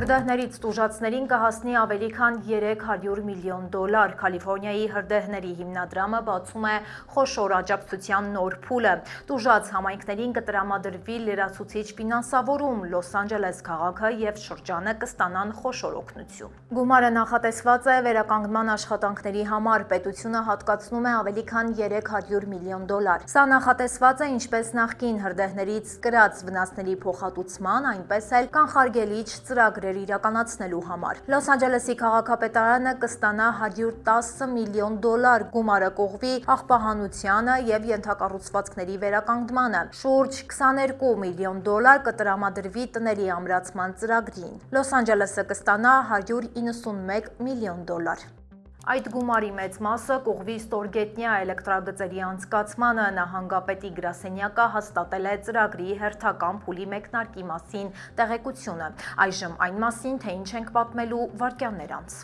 Հրդեհներից տուժածներին կհասնի ավելի քան 300 միլիոն դոլար։ Կալիֆորնիայի հրդեհների հիմնադրամը բացում է խոշոր աջակցության նոր փուլը։ Տուժած համայնքներին կտրամադրվի լրացուցիչ ֆինանսավորում, Լոս Անջելես քաղաքը և շրջանը կստանան խոշոր օգնություն։ Գումարը նախատեսված է վերականգնման աշխատանքների համար, պետությունը հատկացնում է ավելի քան 300 միլիոն դոլար։ Սա նախատեսված է ինչպես նախկին հրդեհներից կրած վնասների փոխհատուցման, այնպես էլ կանխարգելիչ ծրագրեր իրականացնելու համար։ Լոս Անջելեսի քաղաքապետարանը կստանա 110 միլիոն դոլար, գումարը կողվի աղբահանությանը և ենթակառուցվածքների վերականգնմանը։ Շուրջ 22 միլիոն դոլար կտրամադրվի տների ամրացման ծրագրին։ Լոս Անջելեսը կստանա 191 միլիոն դոլար։ Այդ գումարի մեծ մասը կողվի ստորգետնյա էլեկտրագծերի անցկացմանը, նահանգապետի գրասենյակը հաստատել է ծրագրի հերթական փուլի մեկնարկի մասին տեղեկությունը։ Այժմ այն մասին, թե ինչ ենք պատմելու վայրկյաններ անց։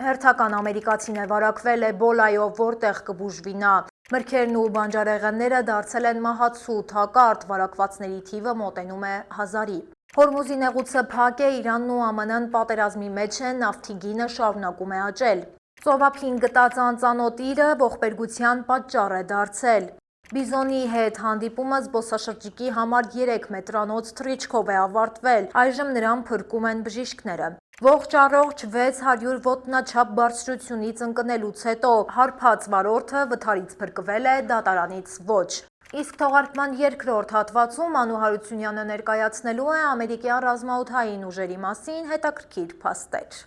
Հերթական ամերիկացին է վարակվել էբոլայով, որտեղ կբուժվի նա։ Մրգերն ու բանջարեղենները դարձել են մահացու թակարդ, վարակվածների թիվը մոտենում է 1000-ի։ Հորմուզի նեղուցը փակ է, Իրանն ու ԱՄՆ-ն պատերազմի մեջ են, նավթի գինը շարունակում է աճել։ Ծովափին գտած անծանոթ իրը ողբերգության պատճառ է դարձել։ Բիզոնի հետ հանդիպումը զբոսաշրջիկի համար 3 մետրանոց թռիչքով է ավարտվել, այժմ նրան փրկում են բժիշկները։ Ողջ առողջ 600 ոտնաչափ բարձրությունից ընկնելուց հետո հարբած վարորդը վթարից փրկվել է, դատարանից ոչ։ Իսկ թողարկման երկրորդ հատվածում Անու Հարությունյանը ներկայացնելու է ամերիկյան ռազմաօդային ուժերի մասին հետաքրքիր փաստեր։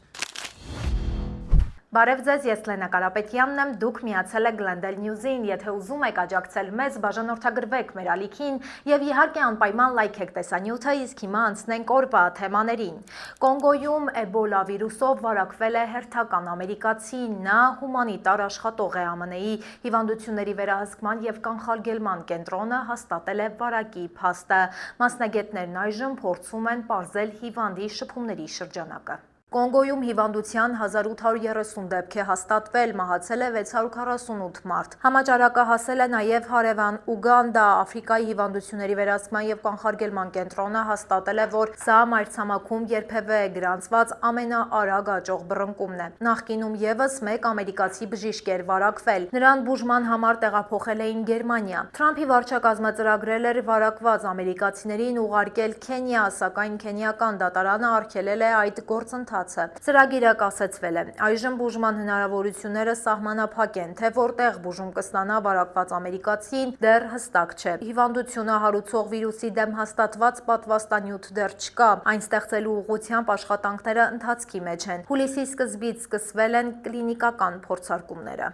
Բարև ձեզ, ես Լենա Կարապետյանն եմ, դուք միացել եք Glendale News-ին, եթե ուզում եք աջակցել մեզ, բաժանորդագրվեք մեր ալիքին և իհարկե անպայման լայքեք տեսանյութը, իսկ հիմա անցնենք օրվա թեմաներին։ Կոնգոյում էբոլա վիրուսով վարակվել է հերթական ամերիկացի, նա հումանիտար աշխատող է ԱՄՆ-ի հիվանդությունների վերահսկման և կանխարգելման կենտրոնը հաստատել է վարակի փաստը։ Մասնագետներն այժմ փորձում են պարզել հիվանդի շփումների շրջանակը։ Կոնգոյում հիվանդության 1830 դեպք է հաստատվել, մահացել է 648 մարդ։ Համաճարակը հասել է նաև հարևան Ուգանդա, Աֆրիկայի հիվանդությունների վերահսկման և կանխարգելման կենտրոնը հաստատել է, որ սա մայրցամաքում երբևէ գրանցված ամենաարագ աճող բռնկումն է։ Նախկինում ևս մեկ ամերիկացի բժիշկ էր վարակվել։ Նրան բուժման համար տեղափոխել էին Գերմանիա։ Թրամփի վարչակազմը ծրագրել էր վարակված ամերիկացիներին ուղարկել Քենիա, սակայն քենիական դատարանը արգելել է այդ գործընթացը։ Ծրագիրը կասեցվել է։ Այժմ բուժման հնարավորությունները սահմանափակ են, թե որտեղ բուժում կստանա վարակված ամերիկացին, դեռ հստակ չէ։ Հիվանդությունը հարուցող վիրուսի դեմ հաստատված պատվաստանյութ դեռ չկա։ Այն ստեղծելու ուղղությամբ աշխատանքները ընթացքի մեջ են։ Հուլիսի սկզբից սկսվել են կլինիկական փորձարկումները։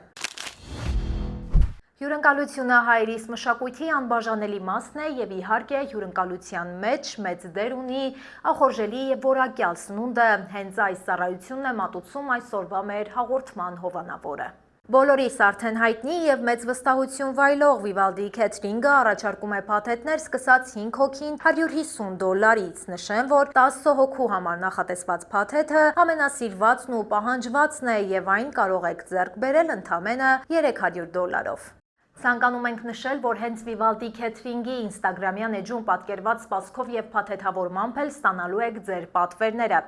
Հյուրընկալությունը հայերիս մշակույթի անբաժանելի մասն է և իհարկե հյուրընկալության մեջ մեծ դեր ունի ախորժելի և որակյալ սնունդը, հենց այս ծառայությունն է մատուցում այսօրվա մեր հաղորդման հովանավորը։ Բոլորիս արդեն հայտնի և մեծ վստահություն վայելող Vivaldi Catering-ը առաջարկում է փաթեթներ սկսած 5 հոգին $150-ից։ Նշեմ, որ 10 հոգու համար նախատեսված փաթեթը ամենասիրվածն ու պահանջվածն է և այն կարող եք ձեռք բերել ընդամենը $300-ով։ Ցանկանում ենք նշել, որ հենց Vivaldi Catering-ի ինստագրամյան էջում պատկերված սպասքով և փաթեթավորմամբ էլ ստանալու եք ձեր պատվերները։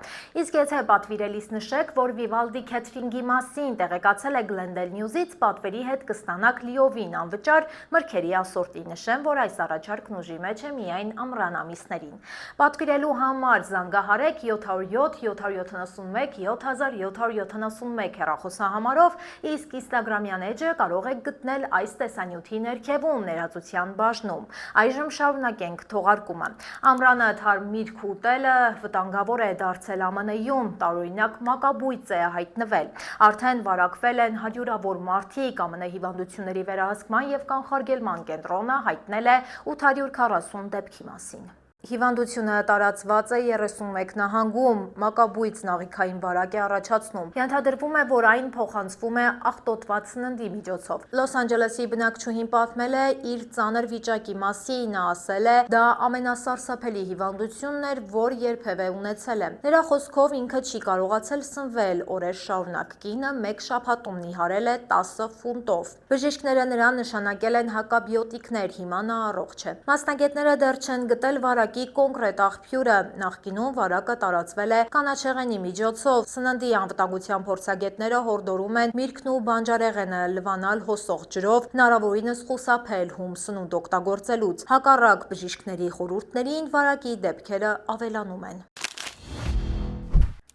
Իսկ եթե պատվիրելիս նշեք, որ Vivaldi Catering-ի մասին տեղեկացել եք Glendale News-ից, պատվերի հետ կստանաք լիովին անվճար մրգերի ասորտի։ Նշեմ, որ այս առաջարկն ուժի մեջ է միայն ամռան ամիսներին։ Պատվիրելու համար զանգահարեք 707 771 7771 հեռախոսահամարով, իսկ ինստագրամյան էջը կարող եք գտնել այս տեսանյութի ներքևում ներածության բաժնում։ Այժմ շարունակենք թողարկումը։ Ամռանը թարմ միրգ ուտելը վտանգավոր է դարձել ԱՄՆ-ում, տարօրինակ մակաբույծ է հայտնվել։ Արդեն վարակվել են հարյուրավոր մարդիկ, ԱՄՆ հիվանդությունների վերահսկման և կանխարգելման կենտրոնը հայտնել է 840 դեպքի մասին։ Հիվանդությունը տարածված է 31 նահանգում, մակաբույծ նաղիքային վարակ է առաջացնում։ Ենթադրվում է, որ այն փոխանցվում է աղտոտված սննդի միջոցով։ Լոս Անջելեսի բնակչուհին պատմել է իր ծանր վիճակի մասին, նա ասել է. «Դա ամենասարսափելի հիվանդությունն էր, որ երբևէ ունեցել եմ»։ Նրա խոսքով ինքը չի կարողացել սնվել օրեր շարունակ։ Կինը մեկ շաբաթում նիհարել է 10 ֆունտով։ Բժիշկները նրան նշանակել են հակաբիոտիկներ, հիմա նա առողջ է։ Մասնագետները դեռ չեն գտել վարակի վիճակի կոնկրետ աղբյուրը։ Նախկինում վարակը տարածվել է կանաչեղենի միջոցով։ Սննդի անվտանգության փորձագետները հորդորում են միրգն ու բանջարեղենը լվանալ հոսող ջրով, հնարավորինս խուսափել հում սնունդ օգտագործելուց։ Հակառակ բժիշկների խորհուրդներին վարակի դեպքերը ավելանում են։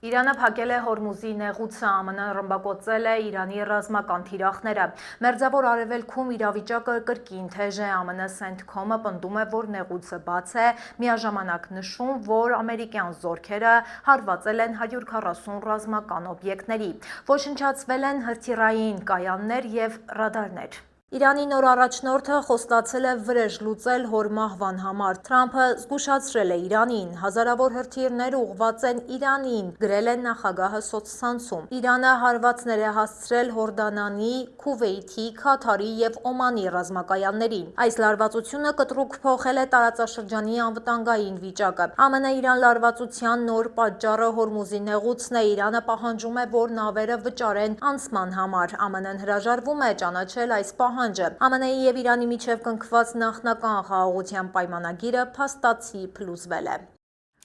Իրանը փակել է Հորմուզի նեղուցը, ԱՄՆ ռմբակոծել է Իրանի ռազմական թիրախները։ Մերձավոր Արևելքում իրավիճակը կրկին թեժ է, ԱՄՆ CENTCOM-ը պնդում է, որ նեղուցը բաց է, միաժամանակ նշում, որ ամերիկյան զորքերը հարվածել են 140 ռազմական օբյեկտների։ Ոչնչացվել են հրթիռային կայաններ և ռադարներ։ Իրանի նոր առաջնորդը խոստացել է վրեժ լուծել հոր մահվան համար։ Թրամփը զգուշացրել է Իրանին։ Հազարավոր հրթիռներ ուղղված են Իրանին, գրել է նախագահը սոցցանցում։ Իրանը հարվածներ է հասցրել Հորդանանի, Քուվեյթի, Քաթարի և Օմանի ռազմակայաններին։ Այս լարվածությունը կտրուկ փոխել է տարածաշրջանի անվտանգային վիճակը։ ԱՄՆ-Իրան լարվածության նոր պատճառը Հորմուզի նեղուցն է։ Իրանը պահանջում է, որ նավերը վճարեն անցման համար։ ԱՄՆ-ն հրաժարվում է ճանաչել այս պահանջը։ ԱՄՆ-ի և Իրանի միջև կնքված նախնական խաղաղության պայմանագիրը փաստացի փլուզվել է։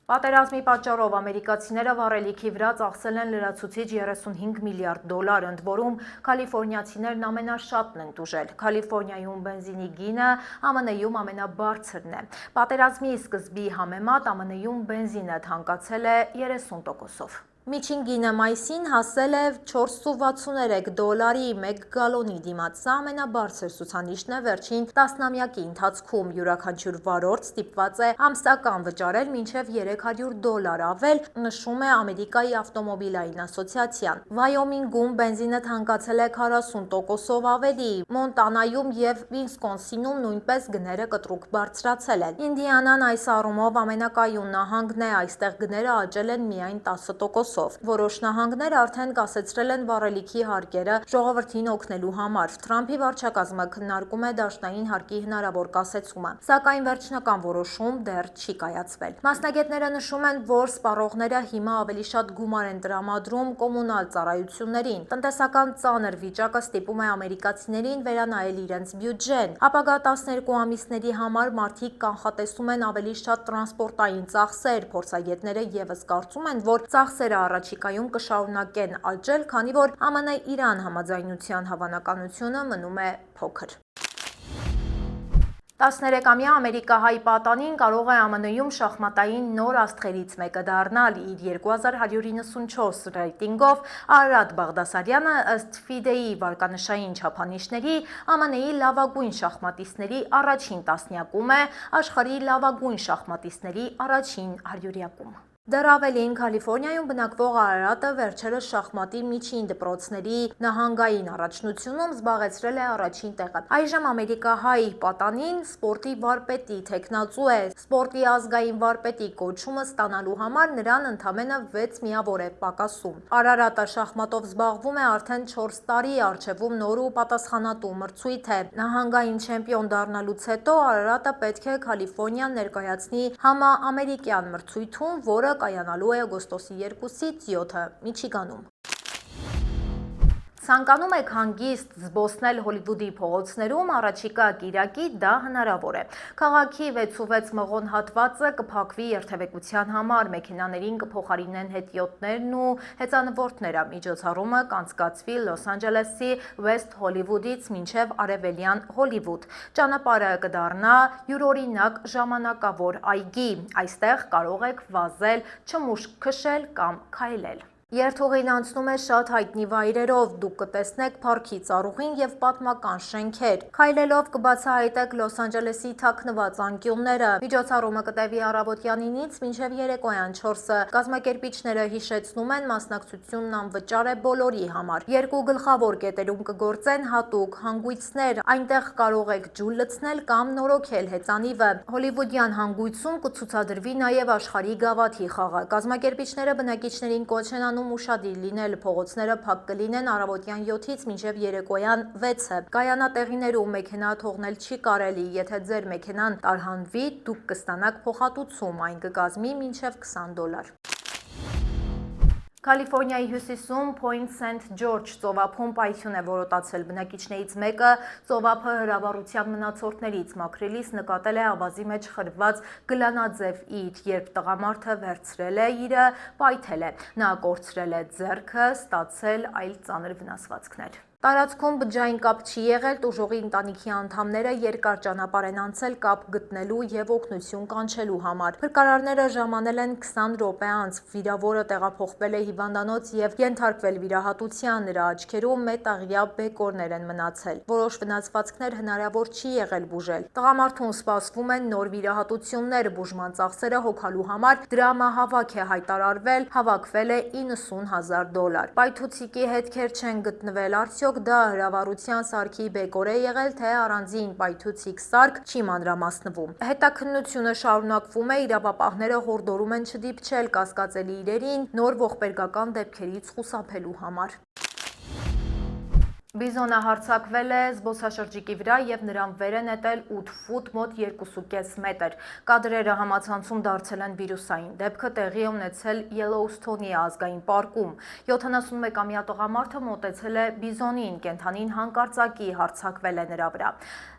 Պատերազմի պատճառով ամերիկացիները վառելիքի վրա ծախսել են լրացուցիչ 35 միլիարդ դոլար, ընդ որում կալիֆոռնիացիներն ամենաշատն են տուժել։ Կալիֆոռնիայում բենզինի գինը ԱՄՆ-ում ամենաբարձրն է։ Պատերազմի սկզբի համեմատ ԱՄՆ-ում բենզինը թանկացել է 30%-ով։ Միջին գինը մայիսին հասել է 4,63 դոլարի 1 գալոնի դիմաց։ Սա ամենաբարձր ցուցանիշն է վերջին տասնամյակի ընթացքում։ Յուրաքանչյուր վարորդ ստիպված է ամսական վճարել մինչև 300 դոլար ավել, նշում է Ամերիկայի ավտոմոբիլային ասոցիացիան։ Վայոմինգում բենզինը թանկացել է 40%-ով ավելի։ Մոնտանայում և Վիսկոնսինում նույնպես գները կտրուկ բարձրացել են։ Ինդիանան այս առումով ամենակայուն նահանգն է, այստեղ գները աճել են միայն 10%-ով։ Որոշ նահանգներ արդեն կասեցրել են վառելիքի հարկերը ժողովրդին օգնելու համար։ Թրամփի վարչակազմը քննարկում է դաշնային հարկի հնարավոր կասեցումը, սակայն վերջնական որոշում դեռ չի կայացվել։ Մասնագետները նշում են, որ սպառողները հիմա ավելի շատ գումար են տրամադրում կոմունալ ծառայություններին։ Տնտեսական ծանր վիճակը ստիպում է ամերիկացիներին վերանայել իրենց բյուջեն։ Ապագա 12 ամիսների համար մարդիկ կանխատեսում են ավելի շատ տրանսպորտային ծախսեր։ Փորձագետները ևս կարծում են, որ ծախսերը առաջիկայում կշարունակեն աճել, քանի որ ԱՄՆ-Իրան համաձայնության հավանականությունը մնում է փոքր։ 13-ամյա ամերիկահայ պատանին կարող է ԱՄՆ-ում շախմատային նոր աստղերից մեկը դառնալ։ Իր 2194 ռեյտինգով Արարատ Բաղդասարյանը ըստ FIDE-ի վարկանշային չափանիշների ԱՄՆ-ի լավագույն շախմատիստների առաջին տասնյակում է, աշխարհի լավագույն շախմատիստների առաջին 100-յակում։ Դեռ ավելին, Կալիֆոռնիայում բնակվող Արարատը վերջերս շախմատի միջին դպրոցների նահանգային առաջնությունում զբաղեցրել է առաջին տեղը։ Այժմ ամերիկահայ պատանին սպորտի վարպետի թեկնածու է։ Սպորտի ազգային վարպետի կոչումը ստանալու համար նրան ընդամենը 6 միավոր է պակասում։ Արարատը շախմատով զբաղվում է արդեն 4 տարի, առջևում նոր ու պատասխանատու մրցույթ է։ Նահանգային չեմպիոն դառնալուց հետո Արարատը պետք է Կալիֆոռնիան ներկայացնի համաամերիկյան մրցույթում, որը կայանալու է օգոստոսի 2-ից 7-ը Միչիգանում։ Ցանկանում եք հանգիստ զբոսնել Հոլիվուդի փողոցներում, առաջիկա կիրակի դա հնարավոր է։ Քաղաքի 6/6 մղոն հատվածը կփակվի երթևեկության համար, մեքենաներին կփոխարինեն հետիոտներն ու հեծանվորդները։ Միջոցառումը կանցկացվի Լոս Անջելեսի Վեսթ Հոլիվուդից մինչև Արևելյան Հոլիվուդ։ Ճանապարհը կդառնա յուրօրինակ ժամանակավոր այգի։ Այստեղ կարող եք վազել, չմուշկ քշել կամ քայլել։ Երթուղին անցնում է շատ հայտնի վայրերով, դուք կտեսնեք парքի ծառուղին և պատմական շենքեր։ Քայլելով կբացահայտեք Լոս Անջելեսի թաքնված անկյունները։ Միջոցառումը կտևի առավոտյան 9-ից մինչև երեկոյան 4-ը։ Կազմակերպիչները հիշեցնում են, մասնակցությունն անվճար է բոլորի համար։ Երկու գլխավոր կետերում կգործեն հատուկ հանգույցներ, այնտեղ կարող եք ջուր լցնել կամ նորոգել հեծանիվը։ Հոլիվուդյան հանգույցում կցուցադրվի նաև աշխարհի գավաթի խաղը։ Կազմակերպիչները բնակիչներին կոչ են անում ուշադիր լինել, փողոցները փակ կլինեն առավոտյան 7-ից մինչև երեկոյան 6-ը։ Կայանատեղիներում մեքենա թողնել չի կարելի, եթե ձեր մեքենան տարհանվի, դուք կստանաք փոխհատուցում, այն կկազմի մինչև $20։ Կալիֆորնիայի հյուսիսում Point St. George ծովափում պայթյուն է որոտացել։ Բնակիչներից մեկը ծովափը հրավառության մնացորդներից մաքրելիս նկատել է ավազի մեջ խրված գլանաձև իր, երբ տղամարդը վերցրել է իրը, պայթել է։ Նա կորցրել է ձեռքը, ստացել այլ ծանր վնասվածքներ։ Տարածքում բջջային կապ չի եղել, տուժողի ընտանիքի անդամները երկար ճանապարհ են անցել կապ գտնելու եւ օգնություն կանչելու համար։ Փրկարարները ժամանել են 20 րոպե անց, վիրավորը տեղափոխվել է հիվանդանոց եւ ենթարկվել վիրահատության, նրա աչքերում մետաղյա բեկորներ են մնացել։ Որոշ վնասվածքներ հնարավոր չի եղել բուժել։ Տղամարդուն սպասվում են նոր վիրահատություններ, բուժման ծախսերը հոգալու համար դրամահավաք է հայտարարվել, հավաքվել է $90,000։ Պայթուցիկի հետքեր չեն գտնվել, արդյոք դա հրավառության սարքի բեկոր է եղել, թե առանձին պայթուցիկ սարք, չի մանրամասնվում։ Հետաքննությունը շարունակվում է, իրավապահները հորդորում են չդիպչել կասկածելի իրերին նոր ողբերգական դեպքերից խուսափելու համար։ Բիզոնը հարձակվել է զբոսաշրջիկի վրա եւ նրան վեր է նետել 8 ֆուտ մոտ 2.5 մետր։ Կադրերը համացանցում դարձել են վիրուսային։ Դեպքը տեղի է ունեցել Յելոուսթոնի ազգային պարկում։ 71-ամյա տղամարդը մոտեցել է բիզոնին, կենդանին հանկարծակի հարձակվել է նրա վրա։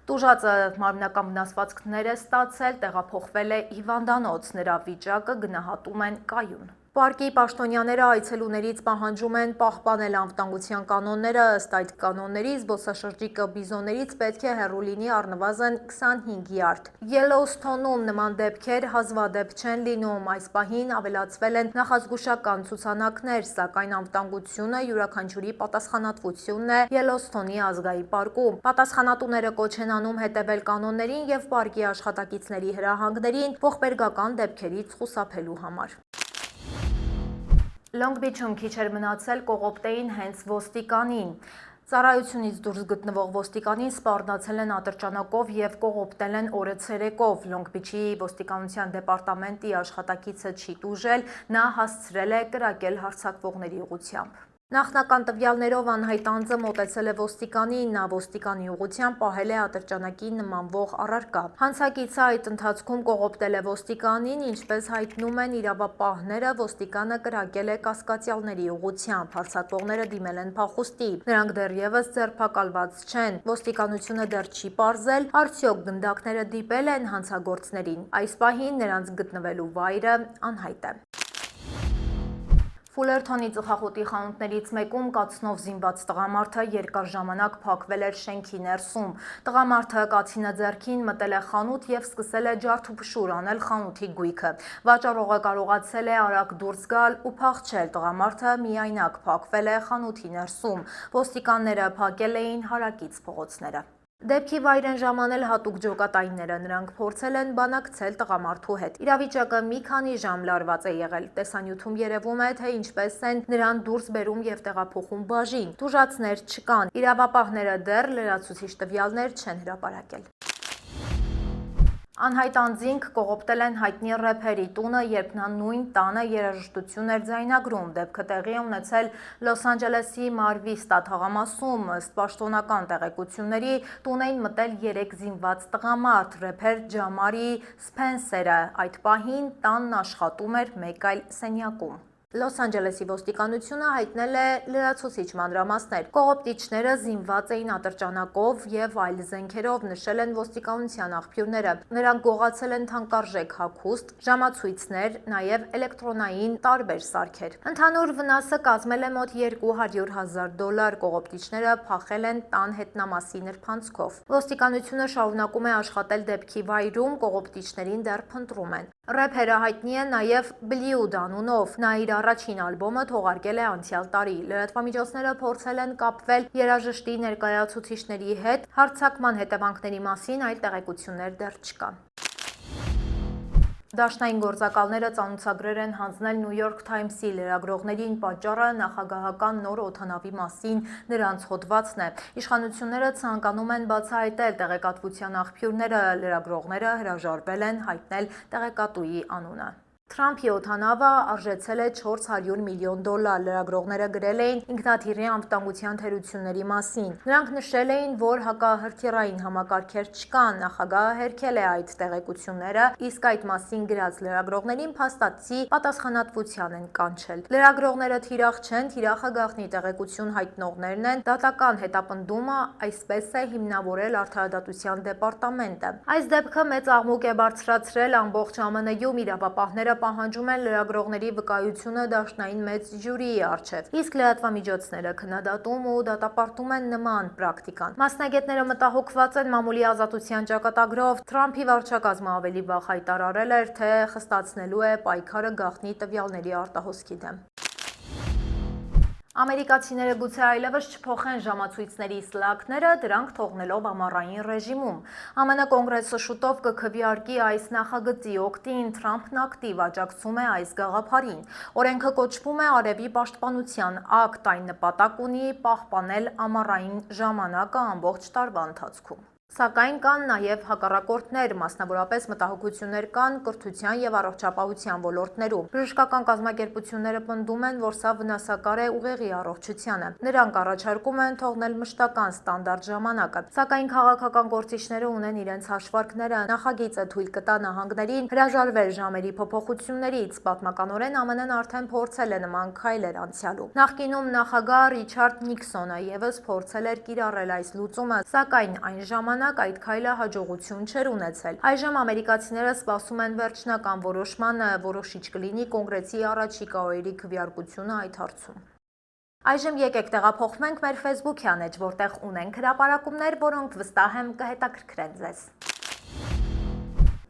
Տուժածը մարմնական վնասվածքներ է ստացել, տեղափոխվել է հիվանդանոց, նրա վիճակը գնահատում են կայուն։ Պարկի պաշտոնյաները այցելուներից պահանջում են պահպանել անվտանգության կանոնները, ըստ այդ կանոնների զբոսաշրջիկը բիզոններից պետք է հեռու լինի առնվազն 25 յարդ։ Յելոուսթոնում նման դեպքեր հազվադեպ չեն լինում, այս պահին ավելացվել են նախազգուշական ցուցանակներ, սակայն անվտանգությունը յուրաքանչյուրի պատասխանատվությունն է Յելոուսթոնի ազգային պարկում։ Պատասխանատուները կոչ են անում հետևել կանոններին եւ պարկի աշխատակիցների հրահանգներին ողբերգական դեպքերից խուսափելու համար։ Լոնգ Բիչում քիչ էր մնացել կողոպտեին հենց ոստիկանին։ Ծառայությունից դուրս գտնվող ոստիկանին սպառնացել են ատրճանակով եւ կողոպտել են օրը ցերեկով։ Լոնգ Բիչի ոստիկանության դեպարտամենտի աշխատակիցը չի տուժել, նա հասցրել է կրակել հարձակվողների ուղղությամբ։ Նախնական տվյալներով անհայտ անձը մոտեցել է ոստիկանին, նա ոստիկանի ուղղությամբ պահել է ատրճանակի նմանվող առարկա։ Հանցագիծը այդ ընթացքում կողոպտել է ոստիկանին, ինչպես հայտնում են իրավապահները, ոստիկանը կրակել է կասկածյալների ուղղությամբ, հարձակվողները դիմել են փախուստի, նրանք դեռևս ձերբակալված չեն։ Ոստիկանությունը դեռ չի պարզել, արդյոք գնդակները դիպել են հանցագործներին։ Այս պահին նրանց գտնվելու վայրը անհայտ է։ Ֆուլերթոնի ծխախոտի խանութներից մեկում կացնով զինված տղամարդը երկար ժամանակ փակվել էր շենքի ներսում։ Տղամարդը կացինը ձեռքին մտել է խանութ եւ սկսել է ջարդուփշուր անել խանութի գույքը։ Վաճառողը կարողացել է արագ դուրս գալ ու փախչել։ Տղամարդը միայնակ փակվել է խանութի ներսում։ Ոստիկանները փակել էին հարակից փողոցները։ Դեպքի վայր են ժամանել հատուկ ջոկատայինները, նրանք փորձել են բանակցել տղամարդու հետ։ Իրավիճակը մի քանի ժամ լարված է եղել։ Տեսանյութում երևում է, թե ինչպես են նրան դուրս բերում եւ տեղափոխում բաժին։ Տուժածներ չկան։ Իրավապահները դեռ լրացուցիչ տվյալներ չեն հրապարակել։ Անհայտ անձինք կողոպտել են հայտնի рэփերի տունը, երբ նա նույն տանը երաժշտություն էր ձայնագրում։ Դեպքը տեղի է ունեցել Լոս Անջելեսի Մարվիստա թաղամասում, ըստ պաշտոնական տեղեկությունների տուն էին մտել 3 զինված տղամարդ, рэփեր Ջամարի Սփենսերը։ Այդ պահին տանն աշխատում էր մեկ այլ սենյակում։ Լոս Անջելեսի ոստիկանությունը հայտնել է լրացուցիչ մանրամասներ։ Կողոպտիչները զինված էին ատրճանակով եւ այլ զենքերով, նշել են ոստիկանության աղբյուրները։ Նրանք գողացել են թանկարժեք հագուստ, ժամացույցներ, նաեւ էլեկտրոնային տարբեր սարքեր։ Ընդհանուր վնասը կազմել է մոտ $200,000։ Կողոպտիչները փախել են տան հետնամասի նրբանցքով։ Ոստիկանությունը շարունակում է աշխատել դեպքի վայրում, կողոպտիչներին դեռ փնտրում են։ Рэփերը հայտնի է նաեւ Բլիուդ անունով։ Նա իր առաջին ալբոմը թողարկել է անցյալ տարի։ Լրատվամիջոցները փորձել են կապվել երաժշտի ներկայացուցիչների հետ, հարձակման հետևանքների մասին այլ տեղեկություններ դեռ չկան։ Դաշնային գործակալները ծանոթագրեր են հանձնել New York Times-ի լրագրողներին, պատճառը նախագահական նոր օդանավի մասին նրանց հոդվածն է։ Իշխանությունները ցանկանում են բացահայտել տեղեկատվության աղբյուրները, լրագրողները հրաժարվել են հայտնել տեղեկատուի անունը։ Թրամփի օդանավը արժեցել է $400 միլիոն։ Լրագրողները գրել էին ինքնաթիռի անվտանգության թերությունների մասին։ Նրանք նշել էին, որ հակահրթիռային համակարգեր չկան։ Նախագահը հերքել է այդ տեղեկությունները, իսկ այդ մասին գրած լրագրողներին փաստացի պատասխանատվության են կանչել։ Լրագրողները թիրախ չեն, թիրախը գաղտնի տեղեկություն հայտնողներն են, դատական հետապնդումը այսպես է հիմնավորել Արդարադատության դեպարտամենտը։ Այս դեպքը մեծ աղմուկ է բարձրացրել ամբողջ ԱՄՆ-ում, իրավապահները պահանջում են լրագրողների վկայությունը դաշնային մեծ ժյուրիի առջև, իսկ լրատվամիջոցները քննադատում ու դատապարտում են նման պրակտիկան։ Մասնագետները մտահոգված են մամուլի ազատության ճակատագրով։ Թրամփի վարչակազմը ավելի վաղ հայտարարել էր, թե խստացնելու է պայքարը գաղտնի տվյալների արտահոսքի դեմ։ Ամերիկացիները գուցե այլևս չփոխեն ժամացույցների սլաքները, դրանք թողնելով ամառային ռեժիմում։ ԱՄՆ կոնգրեսը շուտով կքվեարկի այս նախագծի օգտին, Թրամփն ակտիվ աջակցում է այս գաղափարին։ Օրենքը կոչվում է Արևի պաշտպանության ակտ, այն նպատակ ունի պահպանել ամառային ժամանակը ամբողջ տարվա ընթացքում։ Սակայն կան նաև հակառակորդներ, մասնավորապես մտահոգություններ կան կրթության եւ առողջապահության ոլորտներում։ Բժշկական կազմակերպությունները պնդում են, որ սա վնասակար է ուղեղի առողջությանը։ Նրանք առաջարկում են թողնել մշտական ստանդարտ ժամանակը, սակայն քաղաքական գործիչները ունեն իրենց հաշվարկները։ Նախագիծը թույլ կտա նահանգներին հրաժարվել ժամերի փոփոխություններից։ Պատմականորեն ԱՄՆ-ն արդեն փորձել է նման քայլեր անցյալում։ Նախկինում նախագահ Ռիչարդ Նիքսոնը եւս փորձել էր կիրառել այս լուծումը, սակայն այն ժամանակ այդ քայլը հաջողություն չէր ունեցել։ Այժմ ամերիկացիները սպասում են վերջնական որոշմանը, որոշիչ կլինի կոնգրեսի առաջիկա օրերի քվեարկությունը այդ հարցում։ Այժմ եկեք տեղափոխվենք մեր Facebook-յան էջ, որտեղ ունենք հրապարակումներ, որոնք վստահ եմ կհետաքրքրեն ձեզ։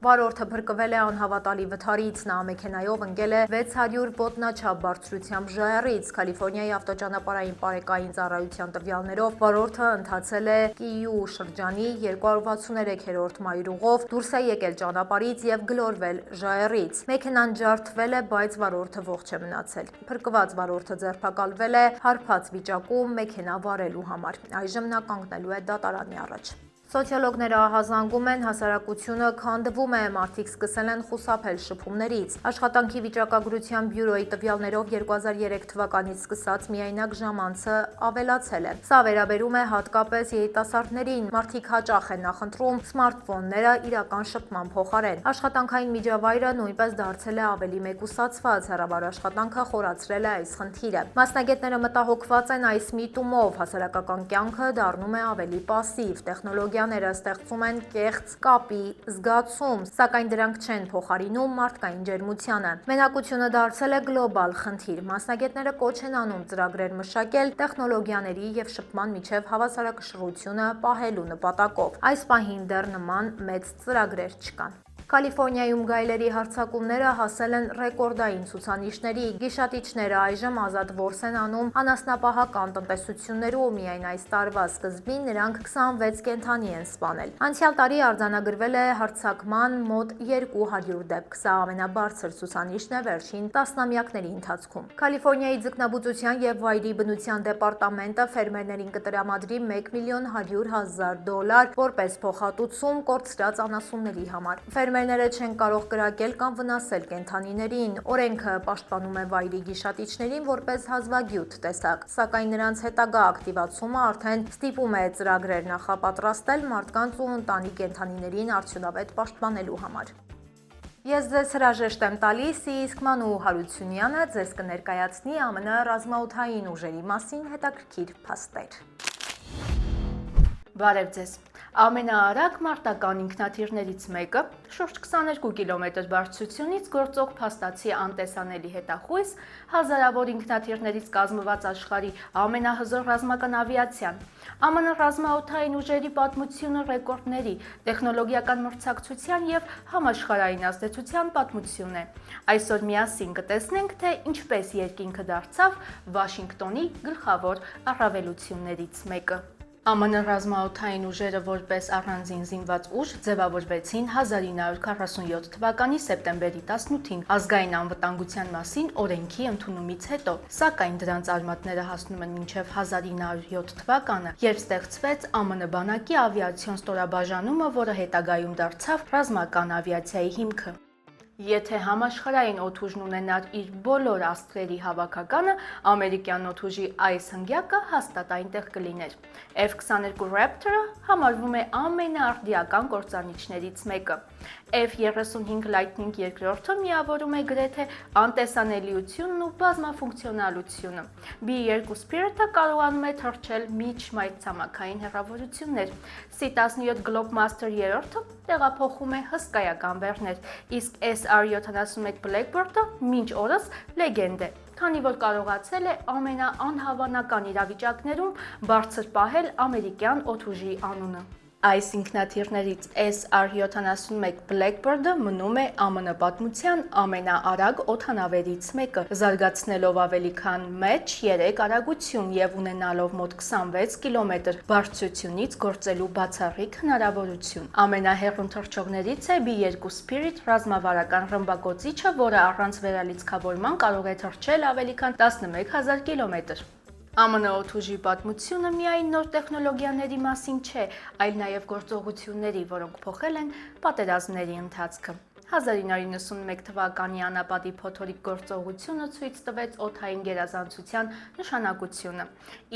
Վարորդը փրկվել է անհավատալի վթարից, նա մեքենայով ընկել է 600 ոտնաչափ բարձրությամբ ժայռից։ Կալիֆոռնիայի ավտոճանապարհային պարեկային ծառայության տվյալներով վարորդը ընթացել է Կիյու շրջանի 263-րդ մայրուղով, դուրս է եկել ճանապարհից եւ գլորվել ժայռից։ Մեքենան ջարդվել է, բայց վարորդը ողջ է մնացել։ Փրկված վարորդը ձերբակալվել է հարբած վիճակում մեքենա վարելու համար։ Այժմ նա կանգնելու է դատարանի առաջ։ Սոցիոլոգները ահազանգում են, հասարակությունը քանդվում է, մարդիկ սկսել են խուսափել շփումներից։ Աշխատանքի վիճակագրության բյուրոյի տվյալներով 2003 թվականից սկսած միայնակ ժամանցը ավելացել է։ Սա վերաբերում է հատկապես երիտասարդներին։ Մարդիկ հաճախ են նախընտրում սմարթֆոնները իրական շփման փոխարեն։ Աշխատանքային միջավայրը նույնպես դարձել է ավելի մեկուսացված, հեռավար աշխատանքը խորացրել է այս խնդիրը։ Մասնագետները մտահոգված են այս միտումով, հասարակական կյանքը դառնում է ավելի պասիվ, տեխնոլոգիաները ստեղծում են կեղծ կապի զգացում, սակայն դրանք չեն փոխարինում մարդկային ջերմությանը։ Մենակությունը դարձել է գլոբալ խնդիր։ Մասնագետները կոչ են անում ծրագրեր մշակել տեխնոլոգիաների եւ շփման միջև հավասարակշռությունը պահելու նպատակով։ Այս պահին դեռ նման մեծ ծրագրեր չկան։ Կալիֆոռնիայում գայլերի հարձակումները հասել են ռեկորդային ցուցանիշների։ Գիշատիչները այժմ ազատ որս են անում անասնապահական տնտեսություններում։ Միայն այս տարվա սկզբին նրանք 26 կենդանի են սպանել։ Անցյալ տարի արձանագրվել է հարձակման մոտ 200 դեպք։ Սա ամենաբարձր ցուցանիշն է վերջին տասնամյակների ընթացքում։ Կալիֆոռնիայի ձկնաբուծության եւ վայրի բնության դեպարտամենտը ֆերմերներին կտրամադրի $1,100,000 որպես փոխհատուցում կորցրած անասունների համար։ Ֆերմերները չեն կարող կրակել կամ վնասել կենդանիներին։ Օրենքը պաշտպանում է վայրի գիշատիչներին որպես հազվագյուտ տեսակ, սակայն նրանց հետագա ակտիվացումը արդեն ստիպում է ծրագրեր նախապատրաստել մարդկանց ու ընտանի կենդանիներին արդյունավետ պաշտպանելու համար։ Ես ձեզ հրաժեշտ եմ տալիս, իսկ Մանու Հարությունյանը ձեզ կներկայացնի ԱՄՆ ռազմաօդային ուժերի մասին հետաքրքիր փաստեր։ Բարև ձեզ։ Ամենաարագ մարտական ինքնաթիռներից մեկը շուրջ 22 կիլոմետր բարձրությունից գործող փաստացի անտեսանելի հետախույզ հազարավոր ինքնաթիռներից կազմված աշխարհի ամենահզոր ռազմական ավիացիան, ԱՄՆ ռազմաօդային ուժերի պատմությունը ռեկորդների, տեխնոլոգիական մրցակցության եւ համաշխարհային ազդեցության պատմություն է։ Այսօր միասին կտեսնենք, թե ինչպես երկինքը դարձավ Վաշինգտոնի գլխավոր առավելություններից մեկը։ ԱՄՆ ռազմաօդային ուժերը որպես առանձին զինված ուժ ձևավորվեցին 1947 թվականի սեպտեմբերի 18-ին ազգային անվտանգության մասին օրենքի ընդունումից հետո, սակայն դրանց արմատները հասնում են մինչև 1907 թվականը, երբ ստեղծվեց ԱՄՆ բանակի ավիացիոն ստորաբաժանումը, որը հետագայում դարձավ ռազմական ավիացիայի հիմքը։ Եթե համաշխարհային օդուժն ունենար իր բոլոր աստղերի հավաքականը, ամերիկյան օդուժի այս հնգյակը հաստատ այնտեղ կլիներ։ F-22 Raptor-ը համարվում է ամենաարդիական կործանիչներից մեկը։ F-35 Lightning II-ը միավորում է գրեթե անտեսանելիությունն ու բազմաֆունկցիոնալությունը։ B-2 Spirit-ը կարողանում է թռչել միջմայրցամաքային հեռավորություններ։ C-17 Globemaster III-ը տեղափոխում է հսկայական բեռներ, իսկ SR-71 Blackbird-ը մինչ օրս լեգենդ է, քանի որ կարողացել է ամենաանհավանական իրավիճակներում բարձր պահել ամերիկյան օդուժի անունը։ Այս ինքնաթիռներից SR-71 Blackbird-ը մնում է ԱՄՆ պատմության ամենաարագ օդանավերից մեկը, զարգացնելով ավելի քան մեծ 3 արագություն եւ ունենալով մոտ 26 կիլոմետր բարձրությունից գործելու բացառիկ հնարավորություն։ Ամենահեռուն թռչողներից է B-2 Spirit ռազմավարական ռմբակոծիչը, որը առանց վերալիցքավորման կարող է թռչել ավելի քան 11000 կիլոմետր։ ԱՄՆ օդուժի պատմությունը միայն նոր տեխնոլոգիաների մասին չէ, այլ նաև գործողությունների, որոնք փոխել են պատերազմների ընթացքը։ 1991 թվականի անապատի փոթորիկ գործողությունը ցույց տվեց օդային գերազանցության նշանակությունը,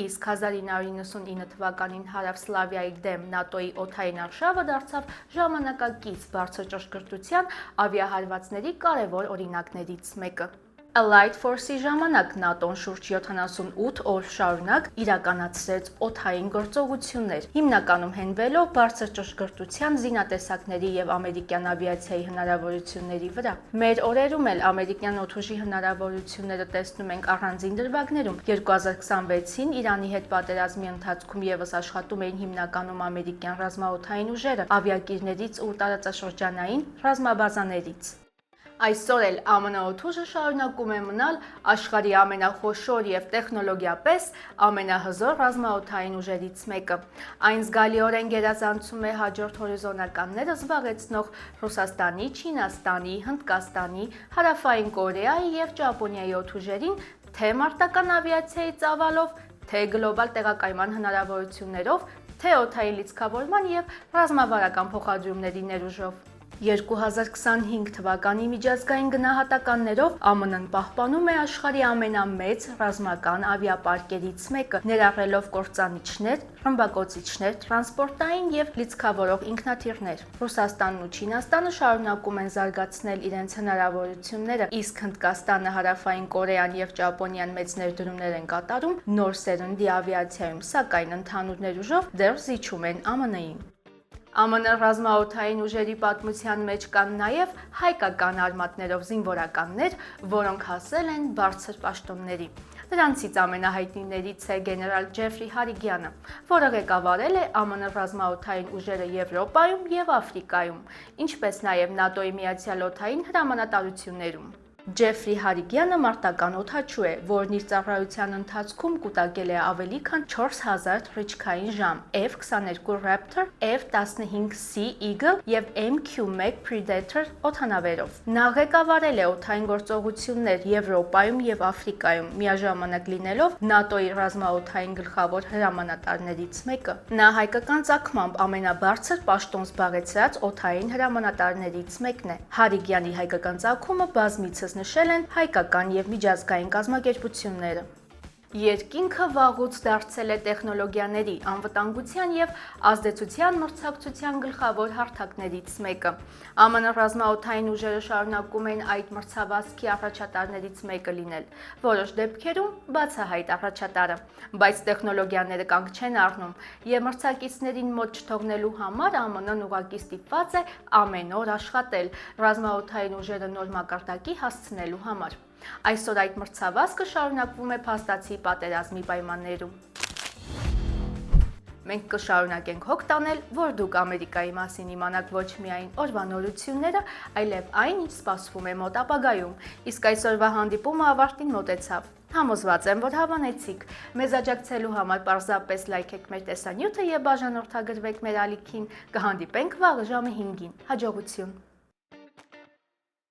իսկ 1999 թվականին Հարավ-Սլավիայի դեմ ՆԱՏՕ-ի օդային արշավը դարձավ ժամանակակից բարձր ճշգրտության ավիահարվածների կարևոր օրինակներից մեկը։ Allied Force-ի ժամանակ ՆԱՏՕ-ն շուրջ 78 օր շարունակ իրականացրեց օդային գործողություններ, հիմնականում հենվելով բարձր ճշգրտության զինատեսակների եւ ամերիկյան ավիացիայի հնարավորությունների վրա։ Մեր օրերում էլ ամերիկյան օդուժի հնարավորությունները տեսնում ենք առանձին դրվագներում։ 2026-ին Իրանի հետ պատերազմի ընթացքում եւս աշխատում էին հիմնականում ամերիկյան ռազմաօդային ուժերը, ավիակիրներից ու տարածաշրջանային ռազմաբազաներից։ Այսօր էլ ԱՄՆ օդուժը շարունակում է մնալ աշխարհի ամենախոշոր եւ տեխնոլոգիապես ամենահզոր ռազմաօդային ուժերից մեկը։ Այն զգալիորեն գերազանցում է հաջորդ հորիզոնականները զբաղեցնող Ռուսաստանի, Չինաստանի, Հնդկաստանի, Հարավային Կորեայի եւ Ճապոնիայի օդուժերին թե մարտական ավիացիայի ծավալով, թե գլոբալ տեղակայման հնարավորություններով, թե օդային լիցքավորման եւ ռազմավարական փոխադրումների ներուժով։ 2025 թվականի միջազգային գնահատականներով ԱՄՆ-ն պահպանում է աշխարհի ամենամեծ ռազմական ավիապարկերից մեկը, ներառելով կործանիչներ, ռմբակոծիչներ, տրանսպորտային եւ լիցքավորող ինքնաթիռներ։ Ռուսաստանն ու Չինաստանը շարունակում են զարգացնել իրենց հնարավորությունները, իսկ Հնդկաստանը, Հարավային Կորեան եւ Ճապոնիան մեծ ներդրումներ են կատարում նոր սերնդի ավիացիայում, սակայն ընդհանուր ներուժով դեռ զիջում են ԱՄՆ-ին։ ԱՄՆ ռազմաօդային ուժերի պատմության մեջ կան նաև հայկական արմատներով զինվորականներ, որոնք հասել են բարձր պաշտոնների։ Դրանցից ամենահայտնիներից է գեներալ Ջեֆրի Հարիգյանը, որը ղեկավարել է ԱՄՆ ռազմաօդային ուժերը Եվրոպայում եւ Աֆրիկայում, ինչպես նաև ՆԱՏՕ-ի Միացյալ օդային հրամանատարություններում։ Ջեֆրի Հարիգյանը մարտական օդաչու է, որն իր ծառայության ընթացքում կուտակել է ավելի քան 4000 թռիչքային ժամ F-22 Raptor, F-15C Eagle եւ MQ-1 Predator օդանավերով։ Նա ղեկավարել է օդային գործողություններ Եվրոպայում եւ Աֆրիկայում, միաժամանակ լինելով ՆԱՏՕ-ի ռազմաօդային գլխավոր հրամանատարներից մեկը։ Նա հայկական ծագմամբ ամենաբարձր պաշտոն զբաղեցրած օդային հրամանատարներից մեկն է։ Հարիգյանի հայկական ծագումը բազմիցս նշել են հայկական եւ միջազգային կազմակերպությունները։ Երկինքը վաղուց դարձել է տեխնոլոգիաների, անվտանգության եւ ազդեցության մրցակցության գլխավոր հարթակներից մեկը։ ԱՄՆ ռազմաօդային ուժերը շարունակում են այդ մրցավազքի առաջատարներից մեկը լինել, որոշ դեպքերում բացահայտ առաջատարը, բայց տեխնոլոգիաները կանգ չեն առնում եւ մրցակիցներին մոտ չթողնելու համար ԱՄՆ-ն ուղղակի ստիպված է ամեն օր աշխատել ռազմաօդային ուժերը նոր մակարդակի հասցնելու համար։ Այսօր այդ մրցավազքը շարունակվում է փաստացի պատերազմի պայմաններում։ Մենք կշարունակենք հոգ տանել, որ դուք Ամերիկայի մասին իմանաք ոչ միայն օրվա նորությունները, այլև այն, ինչ սպասվում է մոտ ապագայում։ Իսկ այսօրվա հանդիպումը ավարտին մոտեցավ։ Համոզված եմ, որ հավանեցիք։ Մեզ աջակցելու համար պարզապես լայքեք մեր տեսանյութը եւ բաժանորդագրվեք մեր ալիքին։ Կհանդիպենք վաղը ժամը 5-ին։ Հաջողություն։